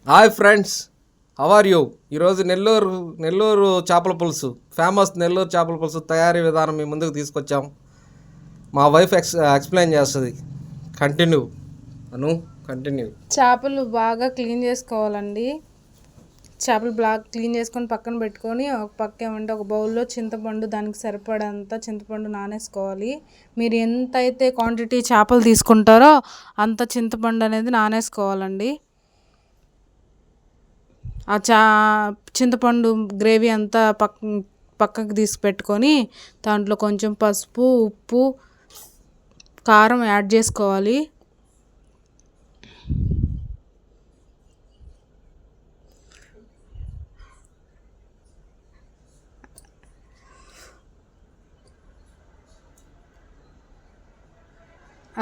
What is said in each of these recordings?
Hi friends, how are you? ఈరోజు నెల్లూరు చేపల పులుసు, ఫేమస్ నెల్లూరు చేపల పులుసు తయారీ విధానం మీ ముందుకు తీసుకొచ్చాం. మా వైఫ్ ఎక్స్ప్లెయిన్ చేస్తుంది. కంటిన్యూ. చేపలు బాగా క్లీన్ చేసుకోవాలండి. చేపలు బాగా క్లీన్ చేసుకొని పక్కన పెట్టుకొని ఒక పక్క ఏమంటే ఒక బౌల్లో చింతపండు, దానికి సరిపడంత చింతపండు నానేసుకోవాలి. మీరు ఎంత అయితే క్వాంటిటీ చేపలు తీసుకుంటారో అంత చింతపండు అనేది నానేసుకోవాలండి. ఆ చింతపండు గ్రేవీ అంతా పక్కకు తీసి పెట్టుకొని దాంట్లో కొంచెం పసుపు, ఉప్పు, కారం యాడ్ చేసుకోవాలి.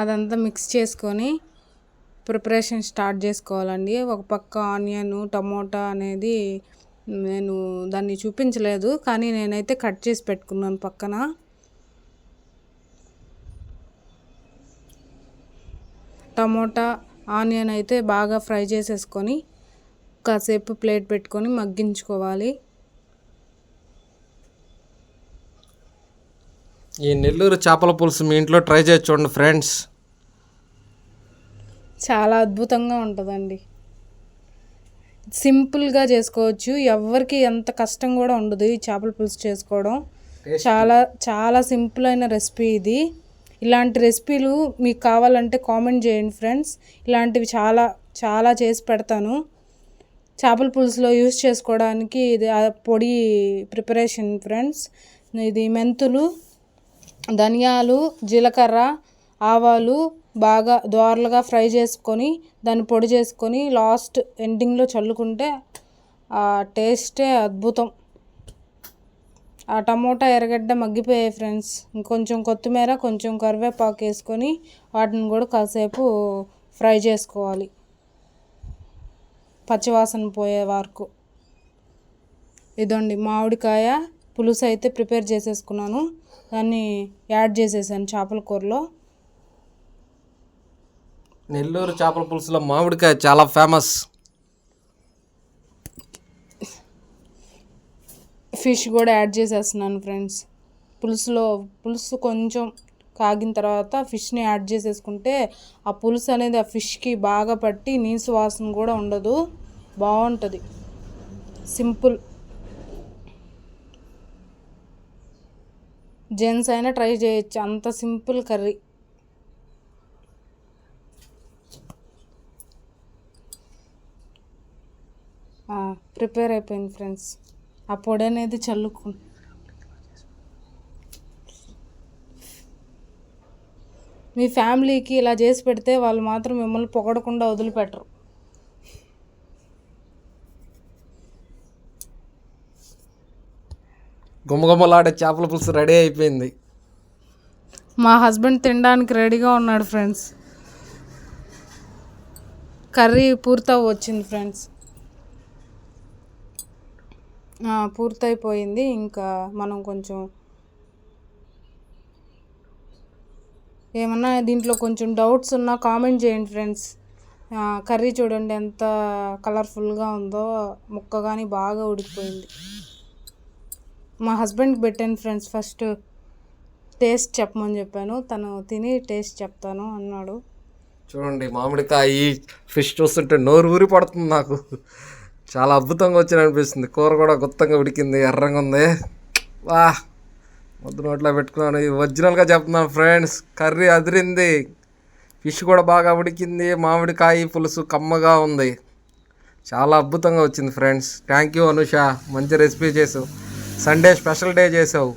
అదంతా మిక్స్ చేసుకొని ప్రిపరేషన్ స్టార్ట్ చేసుకోవాలండి. ఒక పక్క ఆనియన్, టమోటా అనేది నేను దాన్ని చూపించలేదు, కానీ నేనైతే కట్ చేసి పెట్టుకున్నాను పక్కన. టమోటా, ఆనియన్ అయితే బాగా ఫ్రై చేసేసుకొని కాసేపు ప్లేట్ పెట్టుకొని మగ్గించుకోవాలి. ఈ నెల్లూరు చేపల పులుసు మీ ఇంట్లో ట్రై చేసి చూడండి ఫ్రెండ్స్. చాలా అద్భుతంగా ఉంటుందండి. సింపుల్గా చేసుకోవచ్చు, ఎవరికి ఎంత కష్టం కూడా ఉండదు ఈ చేపల పులుసు చేసుకోవడం. చాలా చాలా సింపుల్ అయిన రెసిపీ ఇది. ఇలాంటి రెసిపీలు మీకు కావాలంటే కామెంట్ చేయండి ఫ్రెండ్స్. ఇలాంటివి చాలా చాలా చేసి పెడతాను. చేపల పులుసులో యూస్ చేసుకోవడానికి ఇది పొడి ప్రిపరేషన్ ఫ్రెండ్స్. ఇది మెంతులు, ధనియాలు, జీలకర్ర, ఆవాలు బాగా దోరలుగా ఫ్రై చేసుకొని దాన్ని పొడి చేసుకొని లాస్ట్ ఎండింగ్లో చల్లుకుంటే ఆ టేస్టే అద్భుతం. ఆ టమోటా, ఎర్రగడ్డ మగ్గిపోయాయి ఫ్రెండ్స్. ఇంకొంచెం కొత్తిమీర, కొంచెం కరివేపాకు వేసుకొని వాటిని కూడా కాసేపు ఫ్రై చేసుకోవాలి, పచ్చివాసన పోయే వరకు. ఇదండి మామిడికాయ పులుసు అయితే ప్రిపేర్ చేసేసుకున్నాను. దాన్ని యాడ్ చేసేసాను చేపల కూరలో. నెల్లూరు చేపల పులుసులో మామిడికాయ చాలా ఫేమస్. ఫిష్ కూడా యాడ్ చేసేస్తున్నాను ఫ్రెండ్స్. పులుసు కొంచెం కాగిన తర్వాత ఫిష్ని యాడ్ చేసేసుకుంటే ఆ పులుసు అనేది ఆ ఫిష్కి బాగా పట్టి నీసు వాసన కూడా ఉండదు, బాగుంటుంది. సింపుల్. జెంట్స్ అయినా ట్రై చేయొచ్చు, అంత సింపుల్ కర్రీ. ప్రిపేర్ అయిపోయింది ఫ్రెండ్స్. ఆ పొడి అనేది మీ ఫ్యామిలీకి ఇలా చేసి పెడితే వాళ్ళు మాత్రం మిమ్మల్ని పొగడకుండా వదిలిపెట్టరు. గుమగుమలాడే చేపల పులుసు రెడీ అయిపోయింది. మా హస్బెండ్ తినడానికి రెడీగా ఉన్నాడు ఫ్రెండ్స్. కర్రీ పూర్తయిపోయింది ఫ్రెండ్స్. పూర్తయిపోయింది. ఇంకా మనం కొంచెం ఏమన్నా దీంట్లో కొంచెం డౌట్స్ ఉన్నా కామెంట్ చేయండి ఫ్రెండ్స్. కర్రీ చూడండి ఎంత కలర్ఫుల్గా ఉందో, ముక్క కానీ బాగా ఉడికిపోయింది. మా హస్బెండ్కి పెట్టాను ఫ్రెండ్స్. ఫస్ట్ టేస్ట్ చెప్పమని చెప్పాను, తను తిని టేస్ట్ చెప్తాను అన్నాడు. చూడండి మామిడికాయ ఫిష్ చూస్తుంటే నోరు ఊరి పడుతుంది నాకు. చాలా అద్భుతంగా వచ్చిన అనిపిస్తుంది. కూర కూడా గుత్తంగా ఉడికింది, ఎర్రంగా ఉంది. వా, ముద్దు నోట్లో పెట్టుకున్నాను. ఇది ఒరిజినల్గా చెప్తున్నాను ఫ్రెండ్స్. కర్రీ అదిరింది, ఫిష్ కూడా బాగా ఉడికింది, మామిడికాయ పులుసు కమ్మగా ఉంది. చాలా అద్భుతంగా వచ్చింది ఫ్రెండ్స్. థ్యాంక్ యూ అనుష, మంచి రెసిపీ చేసావు. సండే స్పెషల్ డే చేసావు.